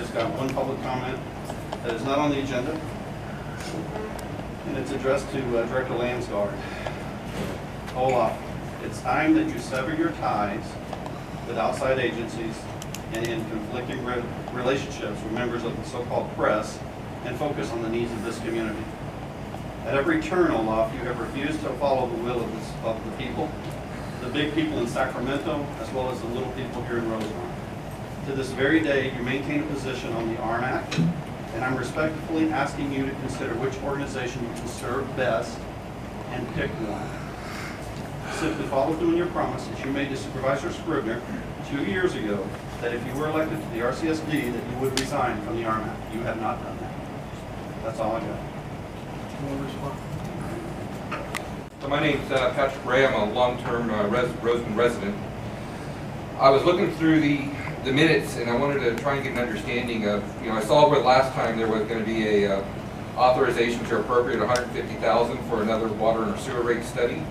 just got one public comment that is not on the agenda, and it's addressed to Director Landsgaard. Olaf, it's time that you sever your ties with outside agencies and in conflicting relationships with members of the so-called press and focus on the needs of this community. At every turn, Olaf, you have refused to follow the will of the people, the big people in Sacramento, as well as the little people here in Rosamond. To this very day, you maintain a position on the RMAC, and I'm respectfully asking you to consider which organization you can serve best and pick one. Simply follow through on your promise that you made to Supervisor Scribner 2 years ago that if you were elected to the RCSD that you would resign from the RMAC. You have not done that. That's all I got. So my name's Patrick Ray. I'm a long-term Rosamond resident. I was looking through the minutes, and I wanted to try and get an understanding of, I saw where last time there was going to be a authorization to appropriate $150,000 for another water and sewer rate study,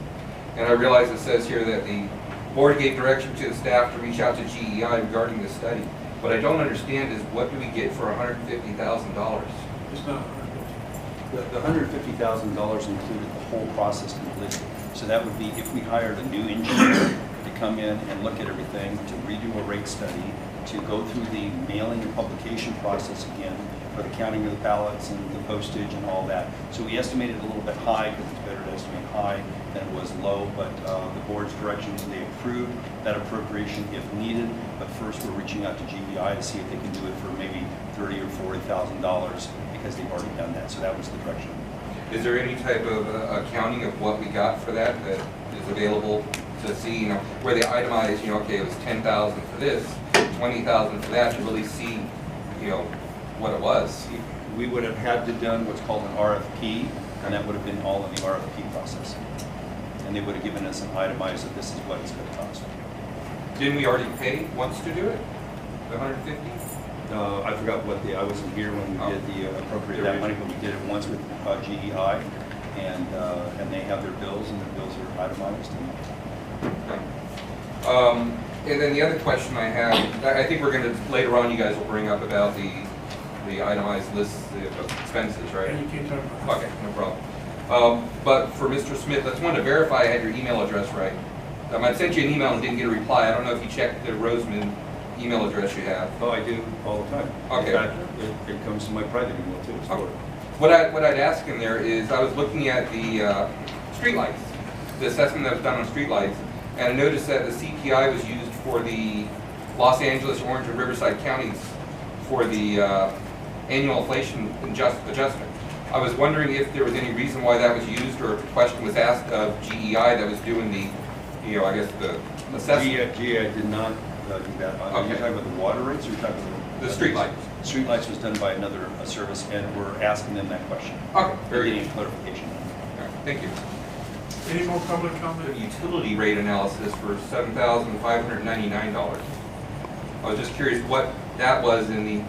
and I realize it says here that the board gave direction to the staff to reach out to GEI regarding this study. What I don't understand is what do we get for $150,000? It's not. The $150,000 included the whole process completely. So that would be if we hired a new engineer to come in and look at everything, to redo a rate study, to go through the mailing and publication process again for the counting of the ballots and the postage and all that. So we estimated a little bit high because it's better to estimate high than it was low, but the board's directions, they approved that appropriation if needed. But first we're reaching out to GEI to see if they can do it for maybe $30,000 or $40,000 because they've already done that. So that was the direction. Is there any type of accounting of what we got for that is available to see, where they itemize, okay, it was $10,000 for this, $20,000 for that, to really see, what it was? We would have had to done what's called an RFP, and that would have been all in the RFP process. And they would have given us an itemized that this is what it's going to cost. Didn't we already pay once to do it? The $150,000? I forgot what I wasn't here when we did the appropriate that money, but we did it once with GEI, and they have their bills, and their bills are itemized. And then the other question I have, I think we're going to, later on you guys will bring up about the itemized list of expenses, right? And you can't talk about Okay, no problem. But for Mr. Smith, I just wanted to verify I had your email address right. I sent you an email and didn't get a reply. I don't know if you checked the Rosamond email address you have. Oh, I do all the time. Okay. In fact, it comes to my private email too. Okay. What I'd ask in there is, I was looking at the streetlights, the assessment that was done on streetlights, and I noticed that the CPI was used for the Los Angeles, Orange, and Riverside counties for the annual inflation adjustment. I was wondering if there was any reason why that was used, or if the question was asked of GEI that was doing the, I guess the assessment. GEI did not do that. Are you talking about the water rates, or are you talking about the streetlights? Streetlights was done by another service, and we're asking them that question. Okay, very Getting good. clarification. All right, thank you. any more public The comment? utility rate analysis for $7,599. I was just curious what that was in the,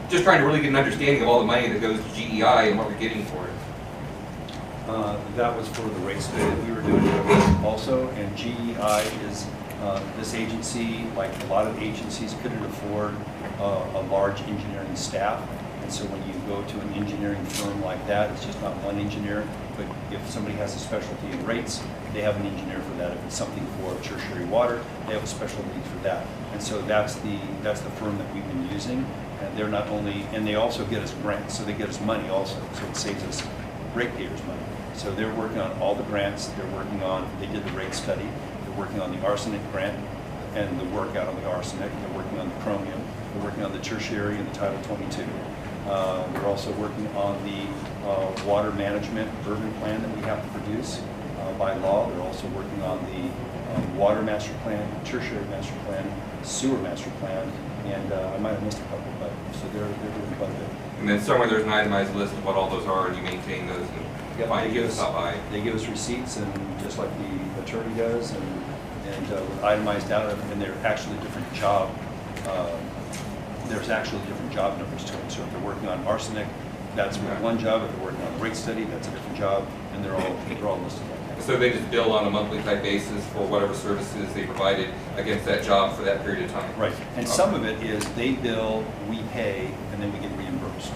just trying to really get an understanding of all the money that goes to GEI and what we're getting for it. That was for the rate study that we were doing also, and GEI is this agency, like a lot of agencies, couldn't afford a large engineering staff. And so when you go to an engineering firm like that, it's just not one engineer, but if somebody has a specialty in rates, they have an engineer for that. If it's something for tertiary water, they have a special need for that. And so that's the firm that we've been using. And they're not only, and they also get us grants, so they get us money also, so it saves us ratepayers money. So they're working on all the grants, they did the rate study, they're working on the arsenic grant and the work out on the arsenic, they're working on the chromium, they're working on the tertiary and the Title 22. We're also working on the water management urban plan that we have to produce by law. They're also working on the water master plan, tertiary master plan, sewer master plan, and I might have missed a couple, but so they're doing quite a bit. And then somewhere there's an itemized list of what all those are, and you maintain those and find you stop by. They give us receipts, and just like the attorney does, and with itemized out, and they're actually different job. There's actually different job numbers to them. So if they're working on arsenic, that's one job. If they're working on a rate study, that's a different job, and they're all listed like that. So they just bill on a monthly type basis for whatever services they provided against that job for that period of time? Right, and some of it is they bill, we pay, and then we get reimbursed.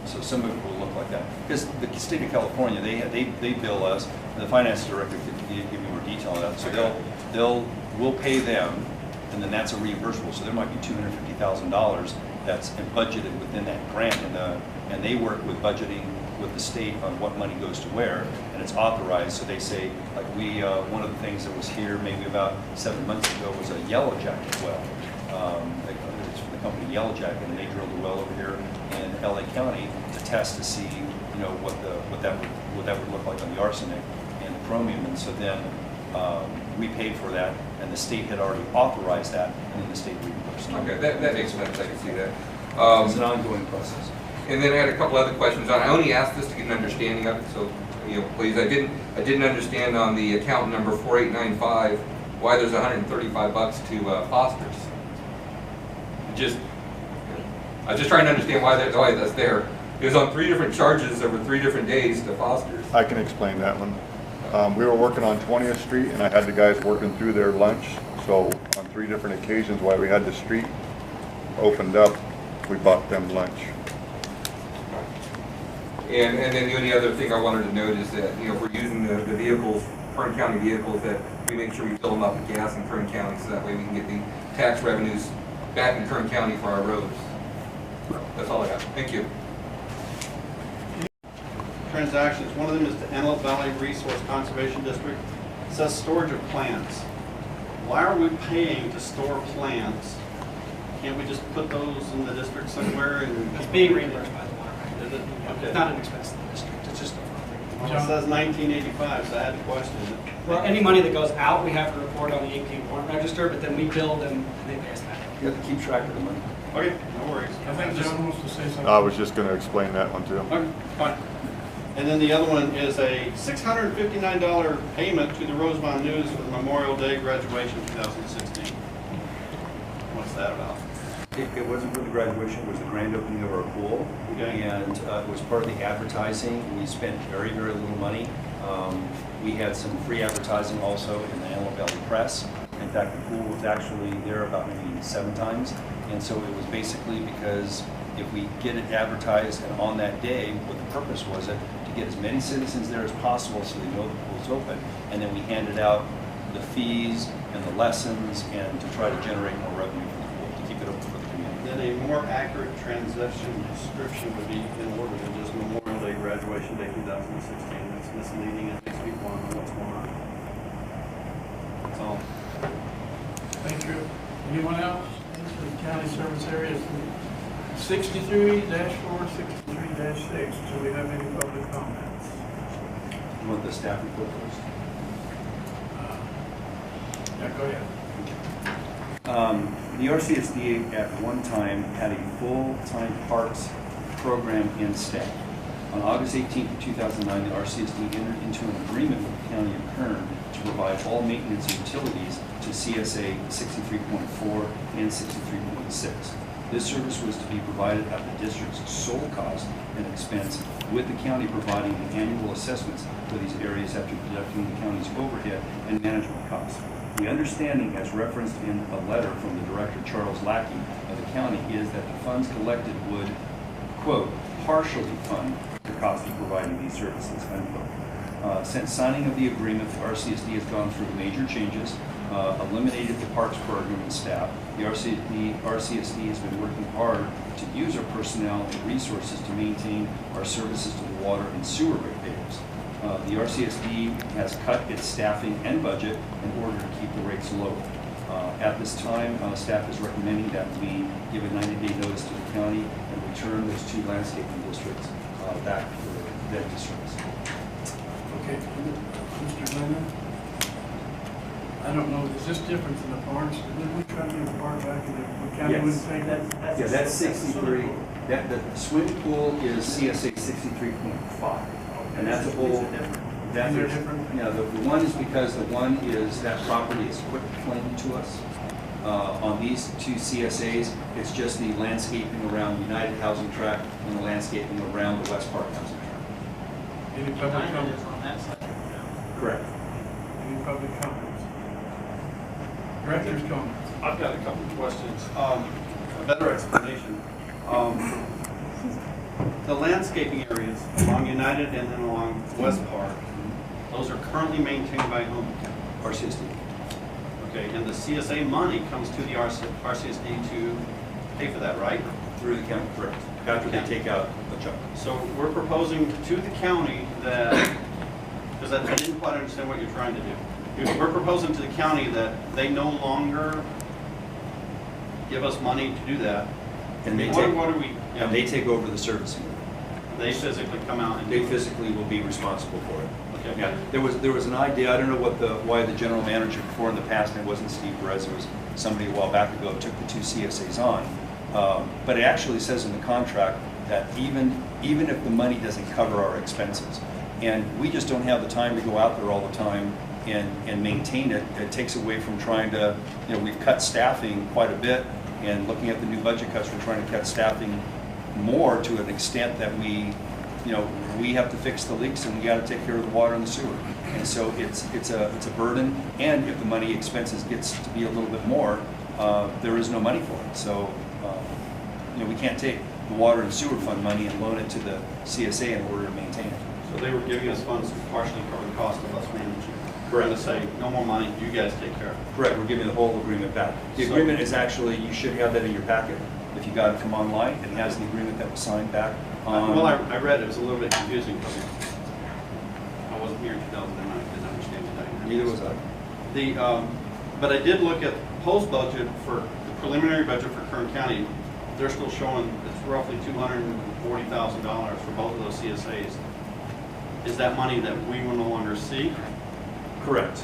So some of it will look like that. Because the state of California, they bill us, and the finance director could give you more detail on that. So we'll pay them, and then that's a reimbursable. So there might be $250,000 that's budgeted within that grant, and they work with budgeting with the state on what money goes to where, and it's authorized. So they say, like one of the things that was here maybe about 7 months ago was a yellow jacket well. It's from the company Yellow Jacket, and they drilled a well over here in LA County to test to see, what that would look like on the arsenic and the chromium. And so then we paid for that, and the state had already authorized that, and then the state reimbursed. Okay, that makes sense. I can see that. It's an ongoing process. And then I had a couple other questions on. I only asked this to get an understanding of it, so please. I didn't understand on the account number 4895 why there's $135 to Foster's. I was just trying to understand why that's there. It was on 3 different charges over 3 different days to Foster's. I can explain that one. We were working on 20th Street, and I had the guys working through their lunch. So on 3 different occasions while we had the street opened up, we bought them lunch. And then the only other thing I wanted to note is that, if we're using the vehicles, Kern County vehicles, that we make sure we fill them up with gas in Kern County, so that way we can get the tax revenues back in Kern County for our roads. That's all I got. Thank you. Transactions, one of them is the Antelope Valley Resource Conservation District. It says storage of plants. Why are we paying to store plants? Can't we just put those in the district somewhere and? It's being reimbursed by the water rate. Is it? Okay. It's not an expense in the district, it's just a fund. Well, it says 1985, so I had to question it. Well, any money that goes out, we have to report on the AP warrant register, but then we bill them and they pay us back. You have to keep track of the money. Okay, no worries. I think John wants to say something. I was just going to explain that one too. Okay, fine. And then the other one is a $659 payment to the Rosamond News for the Memorial Day graduation 2016. What's that about? It wasn't for the graduation, it was the grand opening of our pool. Okay. And it was part of the advertising. We spent very, very little money. We had some free advertising also in the Antelope Valley Press. In fact, the pool was actually there about maybe 7 times. And so it was basically because if we get it advertised and on that day, what the purpose was it to get as many citizens there as possible so they know the pool's open. And then we handed out the fees and the lessons and to try to generate more revenue for the pool, to keep it open for the community. Then a more accurate transaction description would be in order than just Memorial Day graduation day 2016. It's misleading and makes people wonder what's going on. That's all. Thank you. Anyone else? County service areas 63-4, 63-6. Do we have any public comments? You want the staff report first? Yeah, go ahead. The RCSD at one time had a full-time parks program and staff. On August 18th of 2009, the RCSD entered into an agreement with the County of Kern to provide all maintenance and utilities to CSA 63.4 and 63.6. This service was to be provided at the district's sole cost and expense, with the county providing the annual assessments for these areas after deducting the county's overhead and management costs. The understanding, as referenced in a letter from the Director Charles Lackey of the county, is that the funds collected would, quote, partially fund the cost of providing these services, unquote. Since signing of the agreement, the RCSD has gone through major changes, eliminated the parks program and staff. The RCSD has been working hard to use our personnel and resources to maintain our services to the water and sewer ratepayers. The RCSD has cut its staffing and budget in order to keep the rates low. At this time, staff is recommending that we give a 90-day notice to the county and return those 2 landscaping districts back for their districts. Okay, Mr. Glennan? I don't know, is this different than the parks? Didn't we try to do the park back in the county wouldn't pay that? Yeah, that's 63. The swimming pool is CSA 63.5. And that's a whole, that's They're different? Yeah, the one is because the one is, that property is quick claimed to us. On these 2 CSAs, it's just the landscaping around United Housing Tract and the landscaping around the West Park Housing Tract. Any public comment? on that side. Correct. Any public comments? Director's comments. I've got a couple of questions. A better explanation. The landscaping areas along United and then along West Park, those are currently maintained by whom? RCSD. Okay, and the CSA money comes to the RCSD to pay for that, right? Through the county, correct. After they take out a chunk. So we're proposing to the county that, because I didn't quite understand what you're trying to do. We're proposing to the county that they no longer give us money to do that. And they What are we? Yeah, And they take over the servicing. they physically come out and They do it. physically will be responsible for it. Okay. Yeah, there was an idea, I don't know why the general manager before in the past, and it wasn't Steve Perez, it was somebody a while back ago, took the two CSAs on. But it actually says in the contract that even if the money doesn't cover our expenses, and we just don't have the time to go out there all the time and maintain it, it takes away from trying to, we've cut staffing quite a bit, and looking at the new budget cuts, we're trying to cut staffing more to an extent that we have to fix the leaks and we got to take care of the water and the sewer. And so it's a burden, and if the money expenses gets to be a little bit more, there is no money for it. So we can't take the water and sewer fund money and loan it to the CSA in order to maintain it. So they were giving us funds to partially cover the cost of us managing. Correct. And to say, no more money, you guys take care of it. Correct, we're giving the whole agreement back. The So- agreement is actually, you should have that in your packet. If you got it from online, it has the agreement that was signed back on. Well, I read it, it was a little bit confusing for me. I wasn't here in 2009, I didn't understand the dynamics. Neither was I. But I did look at post budget for the preliminary budget for Kern County. They're still showing it's roughly $240,000 for both of those CSAs. Is that money that we will no longer see? Correct.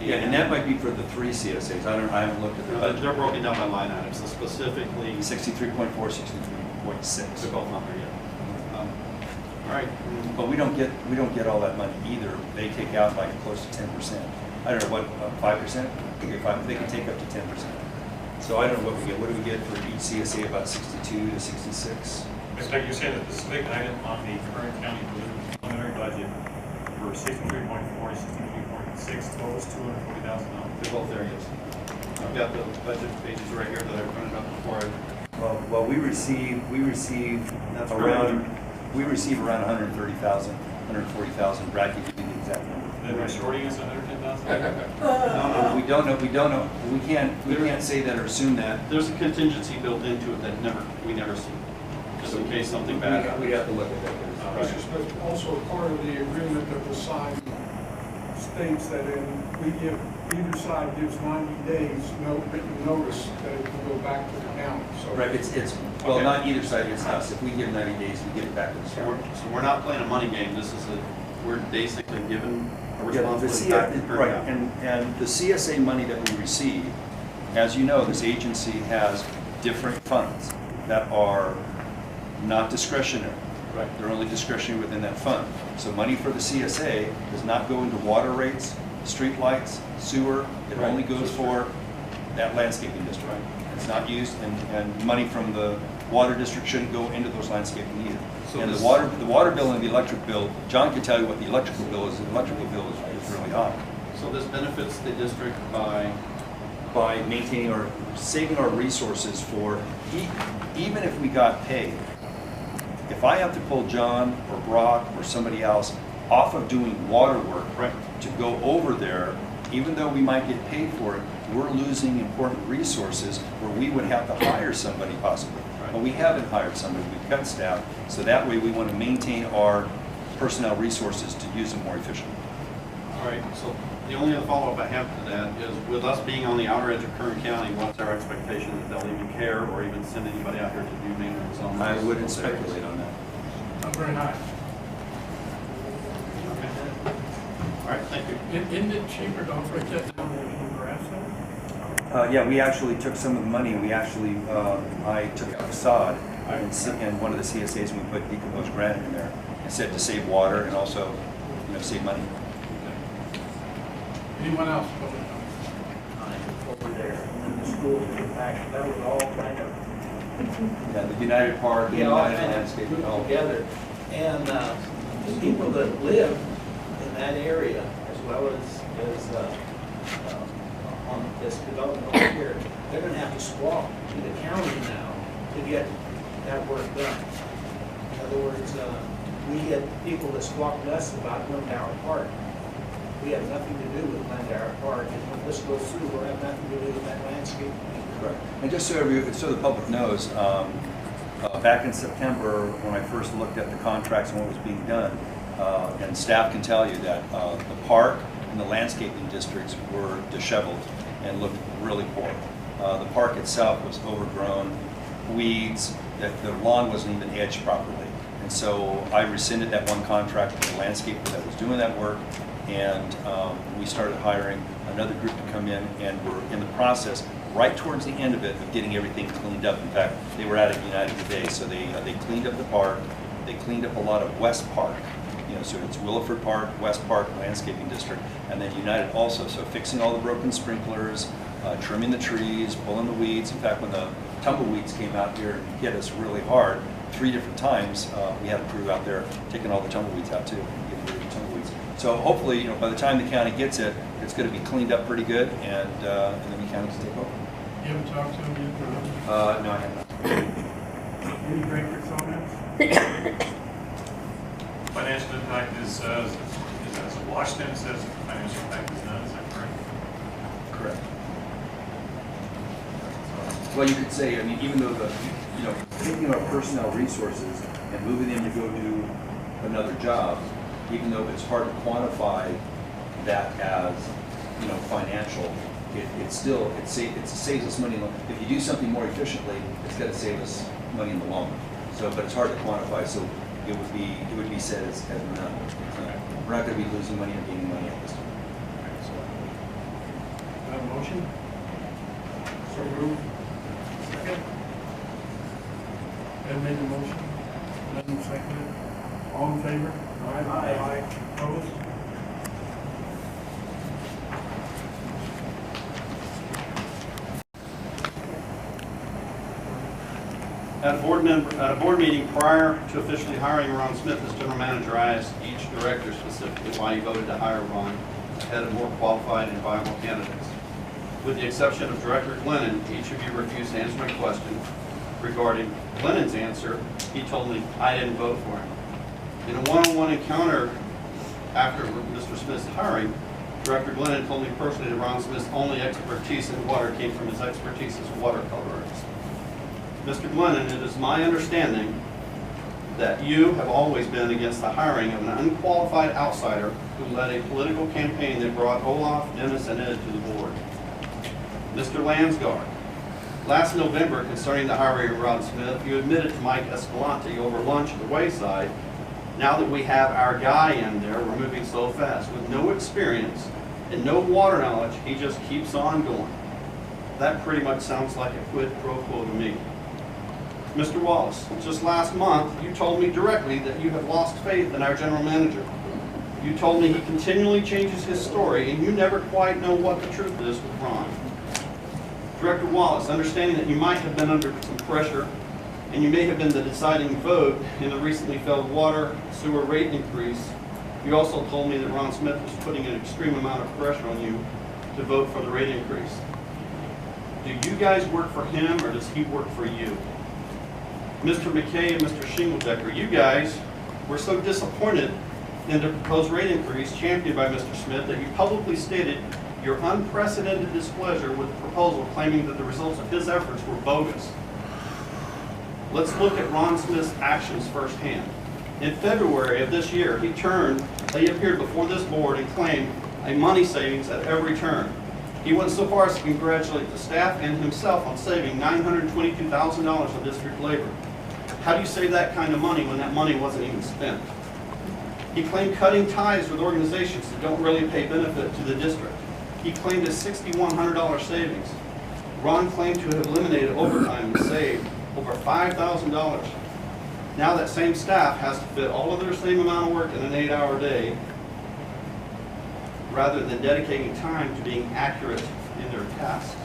Yeah, and that might be for the three CSAs. I haven't looked at the budget. They're broken down by line items, so specifically, 63.4, 63.6. they're both not there yet. All right. But we don't get all that money either. They take out like close to 10%. I don't know what, 5%? They can take up to 10%. So I don't know what we get. What do we get for each CSA? About 62 to 66. Like you said, that the specific item on the Kern County preliminary budget for 63.4 to 63.6 totals $240,000. They're both there, yes. I've got the budget pages right here that I printed up before. Well, we receive That's around 130,000, 140,000. Brad can give you the exact number. Then they're shorting us $110,000? No, We don't know. We can't say that or assume that. There's a contingency built into it that we never see, just in case something bad happens. We'd have to look at that. Mr. Smith, also part of the agreement that was signed states that either side gives 90 days written notice that it can go back to the county. So Right, well, Okay. not either side, it's us. If we give 90 days, we get it back to the county. So we're not playing a money game. We're basically given a Yeah, responsibility back to right, Kern County. and the CSA money that we receive, as you know, this agency has different funds that are not discretionary. Right. They're only discretionary within that fund. So money for the CSA does not go into water rates, street lights, sewer. It Right. only goes for that landscaping district. It's not used, and money from the water district shouldn't go into those landscaping either. So And this- the water bill and the electric bill, John can tell you what the electrical bill is. The electrical bill is really high. So this benefits the district by, By maintaining saving our resources for, even if we got paid, if I have to pull John or Brock or somebody else off of doing water work right, to go over there, even though we might get paid for it, we're losing important resources where we would have to hire somebody possibly. Right. But we haven't hired somebody, we've cut staff, so that way we want to maintain our personnel resources to use them more efficiently. all right. So the only other follow-up I have to that is, with us being on the outer edge of Kern County, what's our expectation that they'll even care or even send anybody out here to do maintenance on I those wouldn't areas? speculate on that. not very high. Okay. All right, thank you. Isn't it cheaper, don't break that down in grass though? Yeah, we actually took some of the money, and I took a facade and one of the CSAs, and we put decomposed granite in there, and said to save water and also, save money. Anyone else? Over there, and then the schools were back, that was all kind of, Yeah, the United Park, the all United kind of Landscape, grouped together. And the people that live in that area, as well as on this development over here, they're gonna have to squawk to the county now to get that work done. In other words, we get people that squawk to us about Landsgaard Park. We have nothing to do with Landsgaard Park, and when this goes through, we'll have nothing to do with that landscape. Correct. And just so the public knows, back in September, when I first looked at the contracts and what was being done, and staff can tell you that the park and the landscaping districts were disheveled and looked really poor. The park itself was overgrown, weeds, that the lawn wasn't even edged properly. And so I rescinded that one contract with the landscaper that was doing that work, and we started hiring another group to come in, and we're in the process, right towards the end of it, of getting everything cleaned up. In fact, they were out at United today, so they cleaned up the park, they cleaned up a lot of West Park, so it's Williford Park, West Park, Landscaping District, and then United also, so fixing all the broken sprinklers, trimming the trees, pulling the weeds. In fact, when the tumbleweeds came out here and hit us really hard, 3 different times, we had a crew out there taking all the tumbleweeds out too, and getting rid of the tumbleweeds. So hopefully, by the time the county gets it, it's going to be cleaned up pretty good, and then the county can take over. You haven't talked to them yet? No, I have not. Any greater comments? Financial impact is as a wash then, it says financial impact is none, is that correct? Correct. Well, you could say, even though taking our personnel resources and moving them to go do another job, even though it's hard to quantify that as, financial, it saves us money. If you do something more efficiently, it's going to save us money in the long run. So, but it's hard to quantify. So it would be said as none. We're not going to be losing money or gaining money at this time. Have a motion? So moved. Second? Ed made the motion. Lennon seconded. All in favor? Aye. Opposed? At a board meeting prior to officially hiring Ron Smith as general manager, I asked each director specifically why he voted to hire Ron ahead of more qualified and viable candidates. With the exception of Director Glennan, each of you refused to answer my question. Regarding Glennan's answer, he told me I didn't vote for him. In a one-on-one encounter after Mr. Smith's hiring, Director Glennan told me personally that Ron Smith's only expertise in water came from his expertise as watercolorist. Mr. Glennan, it is my understanding that you have always been against the hiring of an unqualified outsider who led a political campaign that brought Olaf, Dennis, and Ed to the board. Mr. Landsgaard, last November concerning the hiring of Ron Smith, you admitted to Mike Escalante over lunch at the Wayside, now that we have our guy in there, we're moving so fast. With no experience and no water knowledge, he just keeps on going. That pretty much sounds like a quid pro quo to me. Mr. Wallis, just last month, you told me directly that you have lost faith in our general manager. You told me he continually changes his story, and you never quite know what the truth is with Ron. Director Wallis, understanding that you might have been under some pressure, and you may have been the deciding vote in the recently failed water sewer rate increase, you also told me that Ron Smith was putting an extreme amount of pressure on you to vote for the rate increase. Do you guys work for him, or does he work for you? Mr. MacKay and Mr. Shingledecker, you guys were so disappointed in the proposed rate increase championed by Mr. Smith that you publicly stated your unprecedented displeasure with the proposal, claiming that the results of his efforts were bogus. Let's look at Ron Smith's actions firsthand. In February of this year, he appeared before this board and claimed a money savings at every turn. He went so far as to congratulate the staff and himself on saving $922,000 of district labor. How do you save that kind of money when that money wasn't even spent? He claimed cutting ties with organizations that don't really pay benefit to the district. He claimed a $6,100 savings. Ron claimed to have eliminated overtime and saved over $5,000. Now that same staff has to fit all of their same amount of work in an 8-hour day, rather than dedicating time to being accurate in their tasks.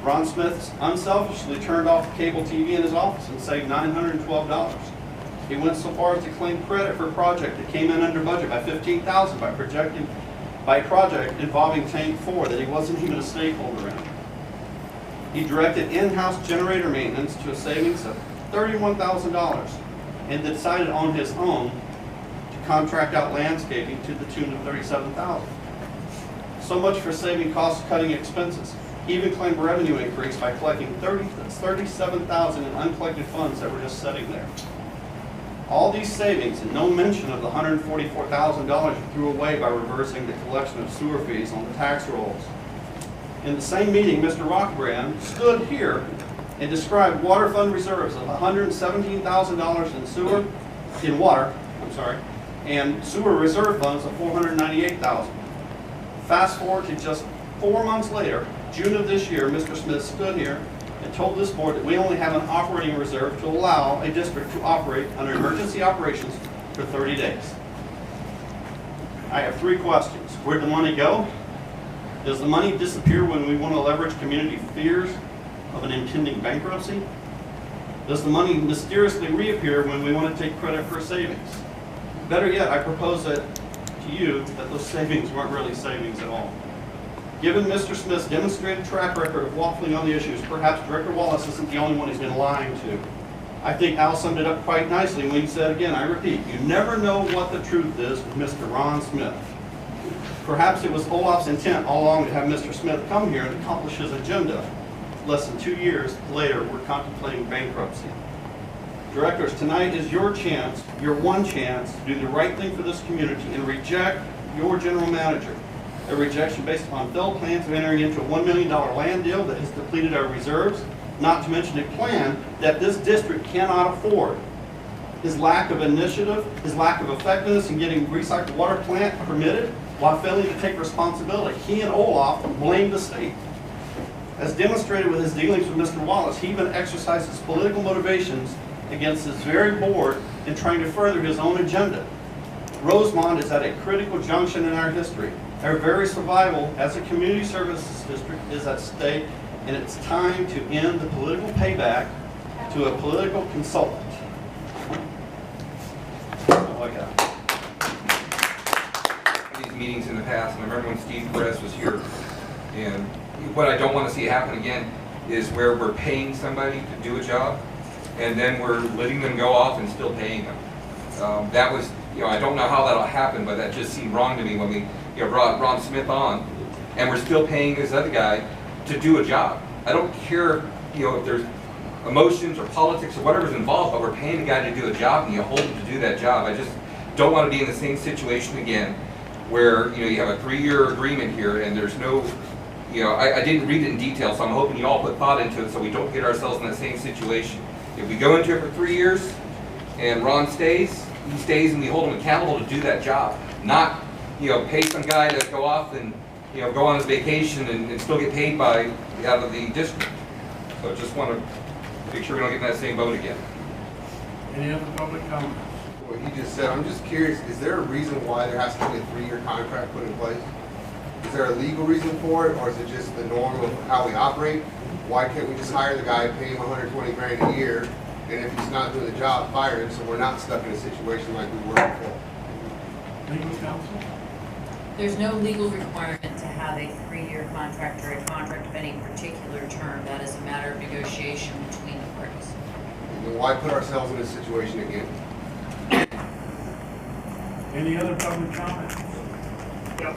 Ron Smith unselfishly turned off cable TV in his office and saved $912. He went so far as to claim credit for a project that came in under budget by $15,000 by projecting by a project involving Tank 4 that he wasn't even a stakeholder in. He directed in-house generator maintenance to a savings of $31,000 and decided on his own to contract out landscaping to the tune of $37,000. So much for saving costs, cutting expenses. He even claimed revenue increase by collecting $37,000 in uncollected funds that were just sitting there. All these savings and no mention of the $144,000 he threw away by reversing the collection of sewer fees on the tax rolls. In the same meeting, Mr. Rockbrand stood here and described water fund reserves of $117,000 in water, and sewer reserve funds of $498,000. Fast forward to just 4 months later, June of this year, Mr. Smith stood here and told this board that we only have an operating reserve to allow a district to operate under emergency operations for 30 days. I have 3 questions. Where'd the money go? Does the money disappear when we want to leverage community fears of an impending bankruptcy? Does the money mysteriously reappear when we want to take credit for savings? Better yet, I propose that to you that those savings weren't really savings at all. Given Mr. Smith's demonstrated track record of waffling on the issues, perhaps Director Wallis isn't the only one he's been lying to. I think Al summed it up quite nicely when he said, again, I repeat, you never know what the truth is with Mr. Ron Smith. Perhaps it was Olaf's intent all along to have Mr. Smith come here and accomplish his agenda. Less than 2 years later, we're contemplating bankruptcy. Directors, tonight is your chance, your one chance, to do the right thing for this community and reject your general manager. A rejection based upon failed plans of entering into a $1 million land deal that has depleted our reserves, not to mention a plan that this district cannot afford. His lack of initiative, his lack of effectiveness in getting recycled water plant permitted, while failing to take responsibility. He and Olaf blamed the state. As demonstrated with his dealings with Mr. Wallis, he even exercises political motivations against this very board in trying to further his own agenda. Rosamond is at a critical junction in our history. Our very survival as a community services district is at stake, and it's time to end the political payback to a political consultant. That's all I got. These meetings in the past, and I remember when Steve Perez was here, and what I don't want to see happen again is where we're paying somebody to do a job, and then we're letting them go off and still paying them. That was, I don't know how that'll happen, but that just seemed wrong to me when we brought Ron Smith on, and we're still paying this other guy to do a job. I don't care, if there's emotions or politics or whatever's involved, but we're paying a guy to do a job, and you hold him to do that job. I just don't want to be in the same situation again, where you have a 3-year agreement here, and there's no, I didn't read it in detail, so I'm hoping you all put thought into it so we don't get ourselves in the same situation. If we go into it for 3 years, and Ron stays, he stays, and we hold him accountable to do that job, not pay some guy to go off and go on his vacation and still get paid by out of the district. So just want to make sure we don't get in that same boat again. Any other public comments? What he just said, I'm just curious, is there a reason why there has to be a 3-year contract put in place? Is there a legal reason for it, or is it just the norm of how we operate? Why can't we just hire the guy, pay him $120 grand a year, and if he's not doing the job, fire him, so we're not stuck in a situation like we were before? Legal counsel? There's no legal requirement to have a 3-year contract or a contract of any particular term. That is a matter of negotiation between the parties. Then why put ourselves in this situation again? Any other public comments? Yep.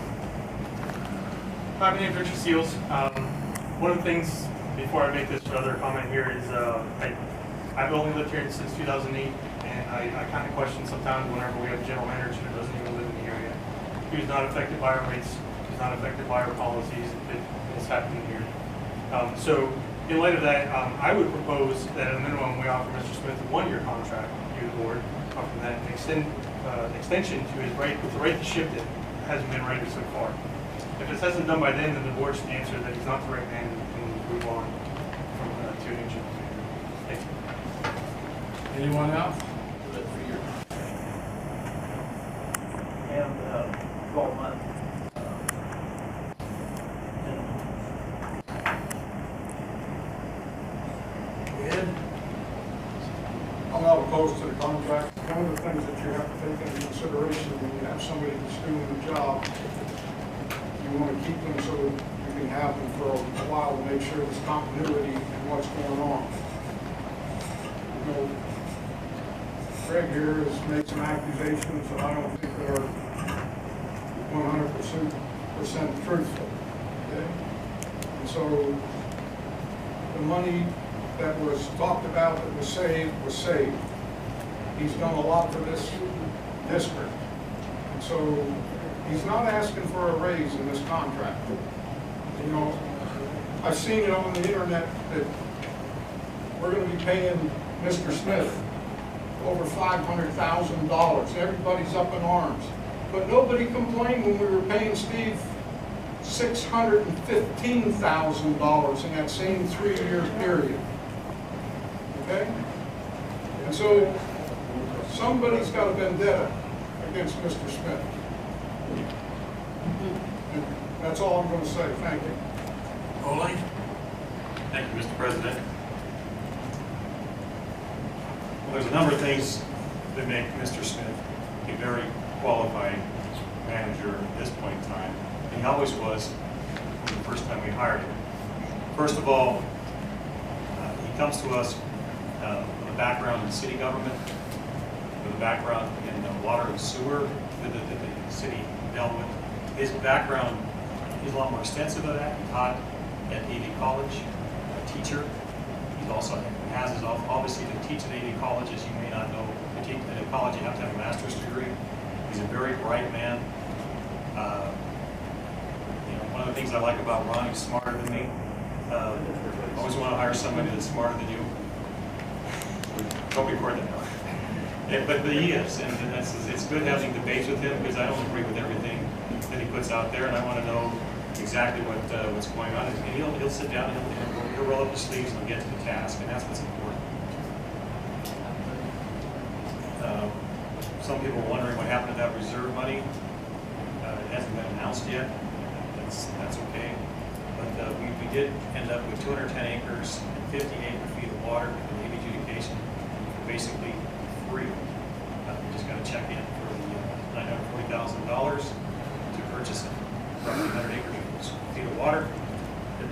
Hi, my name is Richard Seals. One of the things, before I make this other comment here, is I've only lived here since 2008, and I kind of question sometimes whenever we have a general manager who doesn't even live in the area. He's not affected by our rates, he's not affected by our policies that is happening here. So in light of that, I would propose that at a minimum we offer Mr. Smith a 1-year contract to the board, offer that extension to his right, with the right to shift it hasn't been righted so far. If this hasn't done by then the board should answer that he's not the right man and move on from to an interim. Thank you. Anyone else? And 12 months. Ed? I'm not opposed to the contract. One of the things that you have to take into consideration when you have somebody that's doing the job, You want to keep them so you can have them for a while to make sure there's continuity in what's going on. You know, Greg here has made some accusations that I don't think that are 100% truthful. Okay? And so the money that was talked about that was saved was saved. He's done a lot for this district. And so he's not asking for a raise in this contract. You know, I've seen it on the internet that we're going to be paying Mr. Smith over $500,000. Everybody's up in arms. But nobody complained when we were paying Steve $615,000 in that same 3-year period. Okay? And so somebody's got a vendetta against Mr. Smith. And that's all I'm going to say. Thank you. Ollie? Thank you, Mr. President. Well, there's a number of things that make Mr. Smith a very qualified manager at this point in time. And he always was from the first time we hired him. First of all, he comes to us with a background in city government, with a background in water and sewer that the city dealt with. His background is a lot more extensive than that. He taught at AD College, a teacher. He's also has his, obviously to teach at AD College, as you may not know, to teach at a college you have to have a master's degree. He's a very bright man. You know, one of the things I like about Ron, he's smarter than me. Always want to hire somebody that's smarter than you. Don't record that now. Yeah, but he is, and it's good having debates with him because I don't agree with everything that he puts out there, and I want to know exactly what's going on. And he'll sit down and he'll roll up his sleeves and get to the task, and that's what's important. Some people are wondering what happened to that reserve money. It hasn't been announced yet. That's okay. But we did end up with 210 acres and 50 acre-feet of water for the adjudication, basically free. We just got to check in for the $940,000 to purchase roughly 100 acre-feet of water that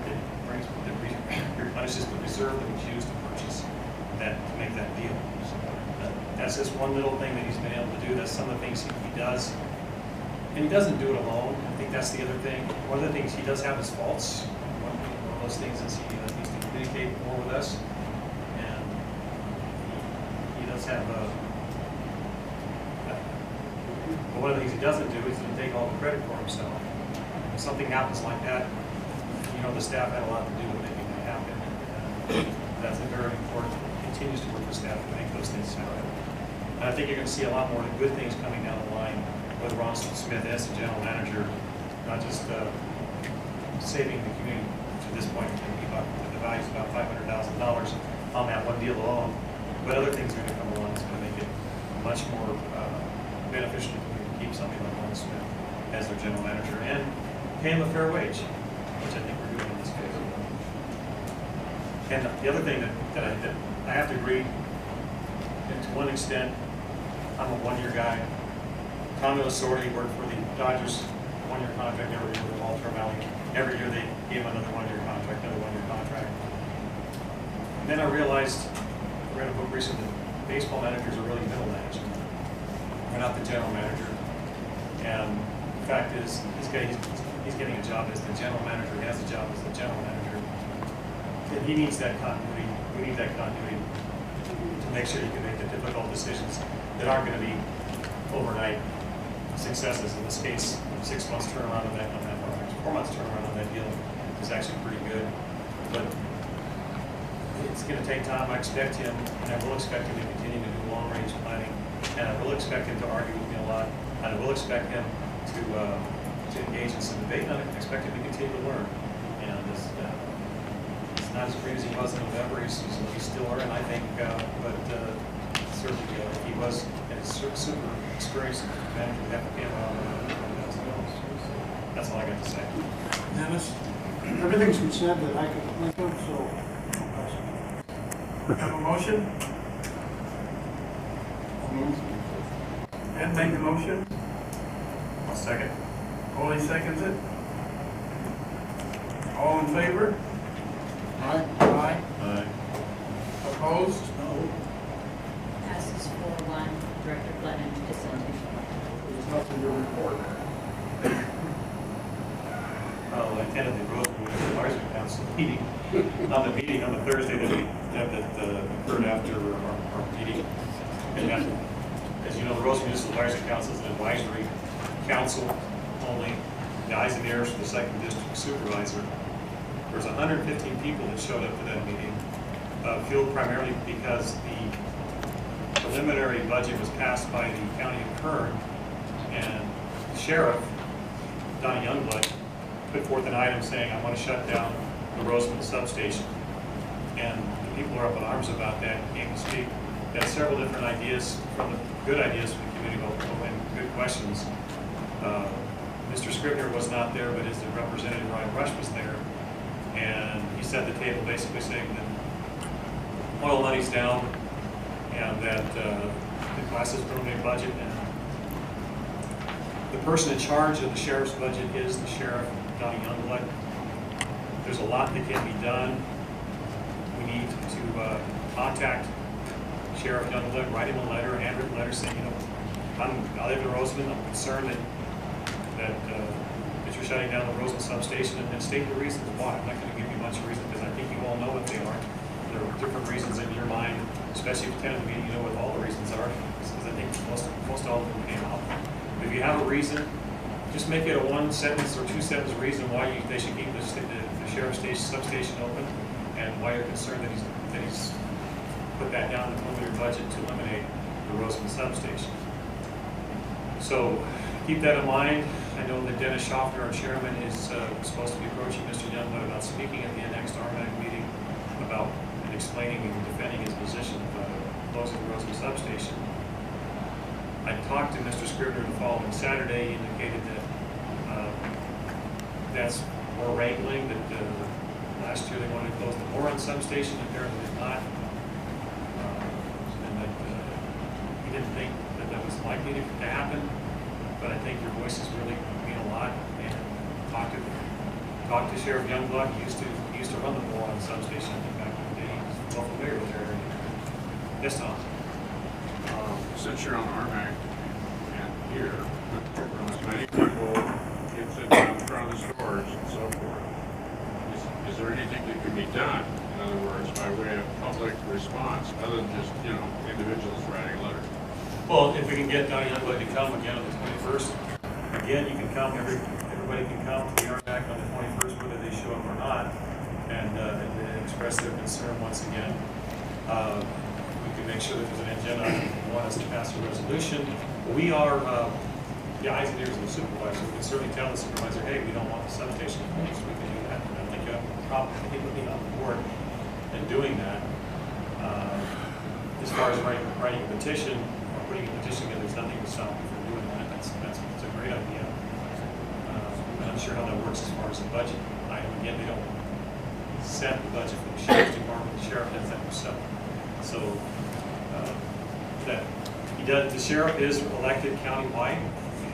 replenishes the reserve that we choose to purchase that to make that deal. So, that's just one little thing that he's been able to do. That's some of the things he does. And he doesn't do it alone. I think that's the other thing. One of the things he does have his faults. One of those things is he needs to communicate more with us. And he does have but one of the things he doesn't do is to take all the credit for himself. If something happens like that, you know, the staff had a lot to do with making that happen. That's a very important. Continues to work with staff to make those things happen. And I think you're going to see a lot more good things coming down the line with Ron Smith as the general manager, not just saving the community to this point. The value is about $500,000 on that one deal alone, but other things are going to come along that's going to make it much more beneficial to keep somebody like Ron Smith as their general manager and pay him a fair wage, which I think we're doing in this case. And the other thing that I have to agree, and to one extent, I'm a one-year guy. Tommy Lasordi worked for the Dodgers, one-year contract every year with Walter Valley. Every year they gave him another one-year contract, another one-year contract. And then I realized, I read a book recently, that baseball managers are really middle management. They're not the general manager. And the fact is, he's getting a job as the general manager. He has a job as the general manager. And he needs that continuity. We need that continuity to make sure you can make the difficult decisions that aren't going to be overnight successes. In this case, 6 months turnaround on that 4 months turnaround on that deal is actually pretty good. But it's going to take time. I expect him, and I will expect him to continue to do long-range planning, and I will expect him to argue with me a lot, and I will expect him to engage in some debate, and I expect him to continue to learn. And it's not as great as he was in November. He's still learning, I think, but certainly he was a super experienced manager. We have to pay him That's all I got to say. Dennis, everything's been said that I could think of, so. Have a motion? Ed made the motion. I'll second. Ollie seconds it. All in favor? Aye. Aye. Opposed? No. Passes 4-1. Director Glennan dissented. There's nothing to report. I attended the Rosamond Municipal Advisory Council meeting, on the Thursday that occurred after our meeting. And that, as you know, the Rosamond Municipal Advisory Council is an advisory council only. The eyes and ears for the 2nd District Supervisor. There was 115 people that showed up to that meeting, fueled primarily because the preliminary budget was passed by the County of Kern, and Sheriff Donnie Youngblood put forth an item saying, I want to shut down the Rosamond substation. And the people are up in arms about that, came to speak. They had several different ideas, good ideas from the community, and good questions. Mr. Scribner was not there, but his representative, Ryan Rush, was there. And he set the table basically saying that oil money's down, and that the class has preliminary budget, and the person in charge of the sheriff's budget is the sheriff, Donnie Youngblood. There's a lot that can be done. We need to contact Sheriff Youngblood, write him a letter, a handwritten letter saying, you know, I live in Rosamond, I'm concerned that you're shutting down the Rosamond substation, and state the reasons why. I'm not going to give you much reason because I think you all know what they are. There are different reasons in your mind, especially if you attend the meeting, you know what all the reasons are, because I think most all of them came out. If you have a reason, just make it a 1-sentence or 2-sentence reason why they should keep the sheriff's substation open, and why you're concerned that he's put that down in the preliminary budget to eliminate the Rosamond substation. So keep that in mind. I know that Dennis Schaffner, our chairman, is supposed to be approaching Mr. Youngblood about speaking at the next RMAC meeting about and explaining and defending his position of closing the Rosamond substation. I talked to Mr. Scribner the following Saturday. He indicated that that's more wrangling, that last year they wanted to close the Moron substation, apparently did not. And that he didn't think that was likely to happen. But I think your voices really mean a lot. And talk to Sheriff Youngblood. He used to run the Moron substation, I think, back in the day. He's well familiar with the area. Yes, Tom. Since you're on RMAC and here, many people get sit down in front of the stores and so forth. Is there anything that can be done, in other words, by way of public response, other than just, you know, individuals writing letters? Well, if we can get Donnie Youngblood to come again on the 21st, again, you can come, everybody can come to the RMAC on the 21st, whether they show up or not, and express their concern once again. We can make sure that there's an agenda item if you want us to pass a resolution. We are the eyes and ears of the supervisor. We can certainly tell the supervisor, hey, we don't want the substation closed. We can do that. And I think you have a problem with people being on the board and doing that. As far as writing a petition, putting a petition together, there's nothing to stop you from doing that. That's a great idea. I'm not sure how that works as far as the budget item. Again, they don't set the budget for the sheriff's department. The sheriff does that himself. So that he does. The sheriff is elected countywide.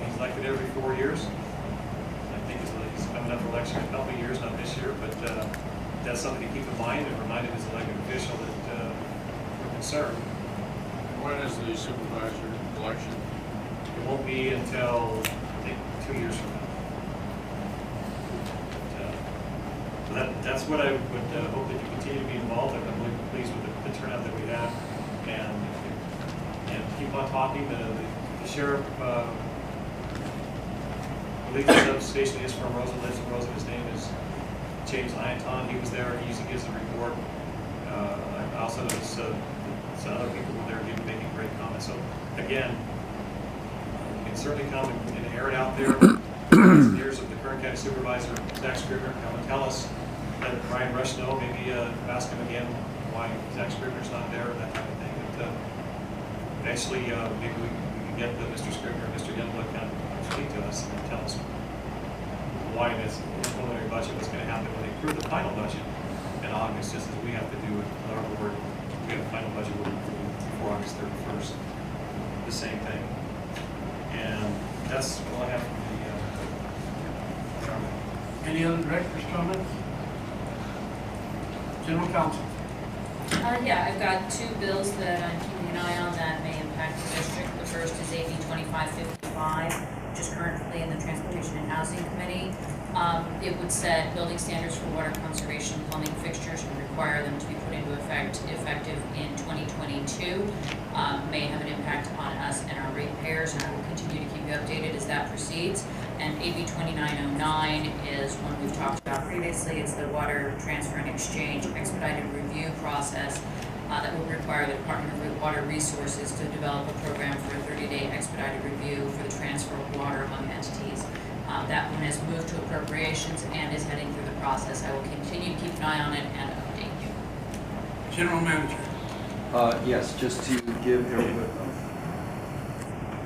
He's elected every 4 years. I think he's coming up for election in a couple of years, not this year, but that's something to keep in mind and remind him as an elected official that we're concerned. When is the supervisor election? It won't be until, I think, 2 years from now. But, that's what I would hope that you continue to be involved. I'm really pleased with the turnout that we have, and keep on talking. The sheriff believes the substation is from Rosamond, lives in Rosamond. His name is James Ianton. He was there. He usually gives a report. I also noticed some other people were there making great comments. So again, you can certainly come and air it out there. Years of the Kern County Supervisor, Zach Scribner, come and tell us. Let Ryan Rush know. Maybe ask him again why Zach Scribner's not there, that type of thing. But eventually, maybe we can get Mr. Scribner and Mr. Youngblood kind of speak to us and tell us why this preliminary budget was going to happen when they approve the final budget in August, just as we have to do with our board. We have a final budget before August 31st. The same thing. And that's all I have from the Any other director's comments? General Counsel. Yeah, I've got two bills that I'm keeping an eye on that may impact the district. The first is AB 2555, which is currently in the Transportation and Housing Committee. It would set building standards for water conservation plumbing fixtures and require them to be put into effective in 2022. May have an impact on us and our ratepayers, and I will continue to keep you updated as that proceeds. And AB 2909 is one we've talked about previously. It's the water transfer and exchange expedited review process that will require the Department of Water Resources to develop a program for a 30-day expedited review for the transfer of water among entities. That one has moved to appropriations and is heading through the process. I will continue to keep an eye on it and update you. General Manager. Yes, just to give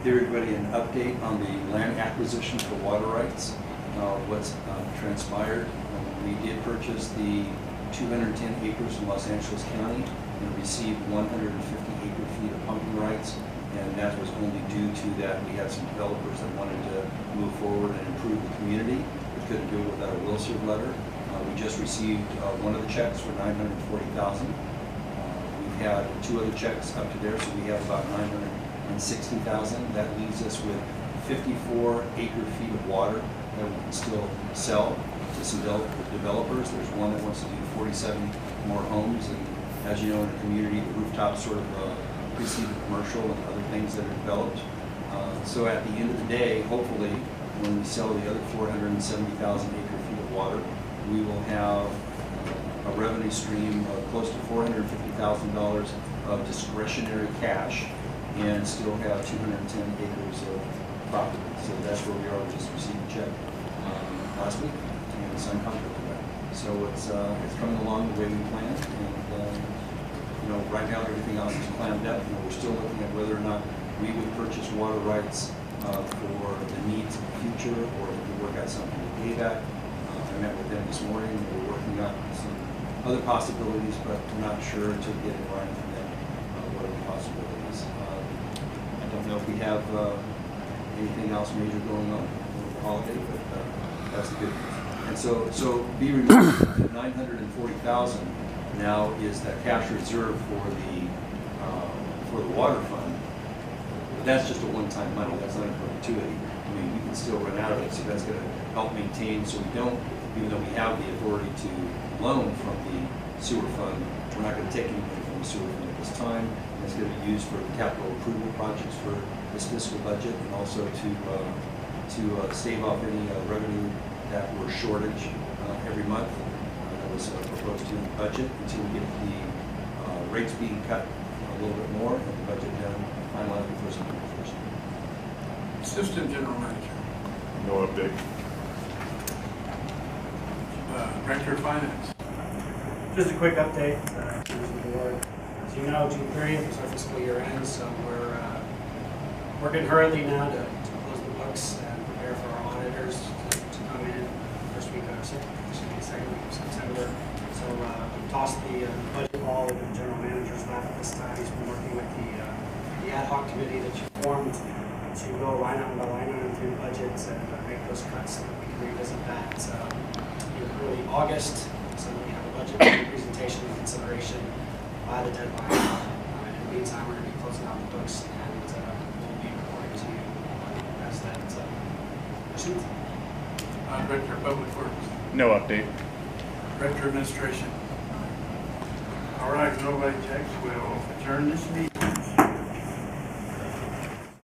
everybody an update on the land acquisition for water rights, what's transpired. We did purchase the 210 acres in Los Angeles County and received 150 acre-feet of pumping rights, and that was only due to that we had some developers that wanted to move forward and improve the community. We couldn't do it without a will serve letter. We just received one of the checks for $940,000. We've had two other checks up to there, so we have about $960,000. That leaves us with 54 acre-feet of water that we can still sell to some developers. There's one that wants to do 47 more homes, and as you know, in the community, the rooftops sort of precede the commercial and other things that are developed. So at the end of the day, hopefully, when we sell the other 470,000 acre-feet of water, we will have a revenue stream of close to $450,000 of discretionary cash and still have 210 acres of property. So that's where we are. We just received a check last week and signed contract with that. So it's coming along the way we planned, and right now everything else is planned up. We're still looking at whether or not we would purchase water rights for the needs of the future, or if we work out something with payback. I met with them this morning. We're working out some other possibilities, but we're not sure until we get in line from them what are the possibilities. I don't know if we have anything else major going on over the holiday, but that's the good news. And so be remembered that $940,000 now is that cash reserve for the water fund. But that's just a one-time money. That's not in perpetuity. I mean, we can still run out of it, so that's going to help maintain. So we don't, even though we have the authority to loan from the sewer fund, we're not going to take anything from the sewer fund at this time. And it's going to be used for capital improvement projects for this fiscal budget, and also to save off any revenue that we're shortage every month. That was proposed to in the budget until we get the rates being cut a little bit more and the budget finalized before September 1st. Assistant General Manager. No update. Director of Finance. Just a quick update, members of the board. As you know, June 30th is our fiscal year end, so we're working hurriedly now to close the books and prepare for our auditors to come in first week of second week of September. So we tossed the budget ball in the general manager's lap at this time. He's been working with the ad hoc committee that you formed to go line item by line item through the budgets and make those cuts so that we can revisit that in early August, so that we have a budget presentation and consideration by the deadline. In the meantime, we're going to be closing out the books, and we'll be reporting to you as that proceeds. Director of Public Works. No update. Director of Administration. All right, nobody checks. We'll adjourn this meeting.